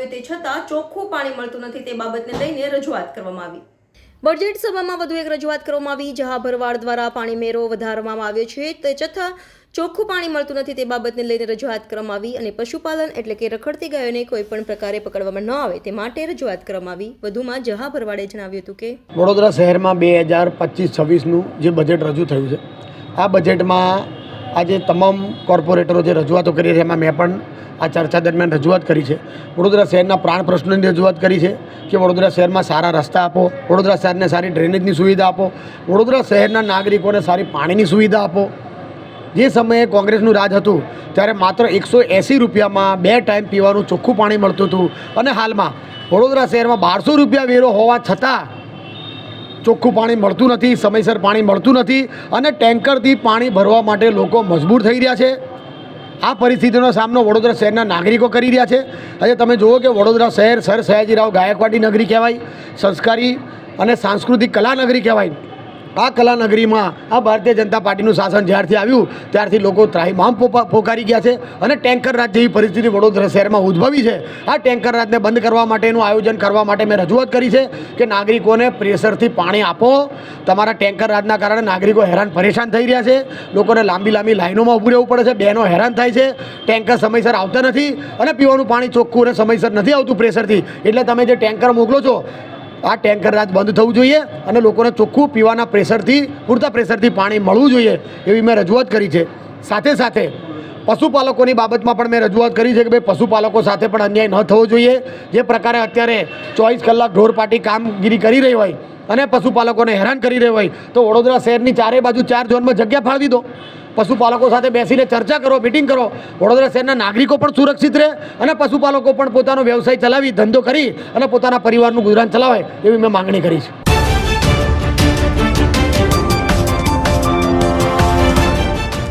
આવ્યો તે છતાં ચોખ્ખું પાણી મળતું નથી તે બાબતને લઈને રજૂઆત કરવામાં આવી। બજેટ સભામાં વધુ એક રજૂઆત કરવામાં આવી। જહા ભરવાડ દ્વારા પાણી મેરો વધારવામાં આવ્યો છે તે છતાં ચોખ્ખું પાણી મળતું નથી તે બાબતને લઈને રજૂઆત કરવામાં આવી અને પશુપાલન એટલે કે રખડતી ગાયોને કોઈ પણ પ્રકારે પકડવામાં ન આવે તે માટે રજૂઆત કરવામાં આવી। વધુમાં જહા ભરવાડે જણાવ્યું હતું કે વડોદરા શહેરમાં 2025-26નું જે બજેટ રજૂ થયું છે, આ બજેટમાં આજે તમામ કોર્પોરેટરો જે રજૂઆતો કરી છે એમાં મેં પણ આ ચર્ચા દરમિયાન રજૂઆત કરી છે। વડોદરા શહેરના પ્રાણ પ્રશ્નોની રજૂઆત કરી છે કે વડોદરા શહેરમાં સારા રસ્તા આપો, વડોદરા શહેરને સારી ડ્રેનેજની સુવિધા આપો, વડોદરા શહેરના નાગરિકોને સારી પાણીની સુવિધા આપો। જે સમયે કોંગ્રેસનું રાજ હતું ત્યારે માત્ર 180 રૂપિયામાં 2 ટાઈમ પીવાનું ચોખ્ખું પાણી મળતું હતું અને હાલમાં વડોદરા શહેરમાં 1200 રૂપિયા વેરો હોવા છતાં ચોખ્ખું પાણી મળતું નથી, સમયસર પાણી મળતું નથી અને ટેન્કરથી પાણી ભરવા માટે લોકો મજબૂર થઈ રહ્યા છે। આ પરિસ્થિતિનો સામનો વડોદરા શહેરના નાગરિકો કરી રહ્યા છે। આજે તમે જુઓ કે વડોદરા શહેર સર સયાજીરાવ ગાયકવાડી નગરી કહેવાય, સંસ્કારી અને સાંસ્કૃતિક કલા નગરી કહેવાય। આ કલા નગરીમાં આ ભારતીય જનતા પાર્ટીનું શાસન જ્યારથી આવ્યું ત્યારથી લોકો ત્રાહિમામ પોકારી ગયા છે અને ટેન્કર રાજ જેવી પરિસ્થિતિ વડોદરા શહેરમાં ઉદ્ભવી છે। આ ટેન્કર રાજને બંધ કરવા માટેનું આયોજન કરવા માટે મેં રજૂઆત કરી છે કે નાગરિકોને પ્રેશરથી પાણી આપો। તમારા ટેન્કર રાજના કારણે નાગરિકો હેરાન પરેશાન થઈ રહ્યા છે, લોકોને લાંબી લાંબી લાઈનોમાં ઊભું રહેવું પડે છે, બહેનો હેરાન થાય છે, ટેન્કર સમયસર આવતા નથી અને પીવાનું પાણી ચોખ્ખું અને સમયસર નથી આવતું પ્રેશરથી। એટલે તમે જે ટેન્કર મોકલો છો આ ટેન્કર રાજ બંધ થવું જોઈએ અને લોકોને ચોખ્ખું પીવાના પ્રેશરથી પૂરતા પ્રેશરથી પાણી મળવું જોઈએ એવી મેં રજૂઆત કરી છે। સાથે સાથે પશુપાલકોની બાબતમાં પણ મેં રજૂઆત કરી છે કે ભાઈ પશુપાલકો સાથે પણ અન્યાય ન થવો જોઈએ। જે પ્રકારે અત્યારે 24 કલાક ઢોર પાટી કામગીરી કરી રહી હોય અને પશુપાલકોને હેરાન કરી રહી હોય તો વડોદરા શહેરની ચારે બાજુ 4 ઝોનમાં જગ્યા ફાળવી દો, પશુપાલકો સાથે બેસીને ચર્ચા કરો, મિટિંગ કરો। વડોદરા શહેરના નાગરિકો પણ સુરક્ષિત રહે અને પશુપાલકો પણ પોતાનો વ્યવસાય ચલાવી ધંધો કરી અને પોતાના પરિવારનું ગુજરાન ચલાવે એવી મેં માંગણી કરી છે।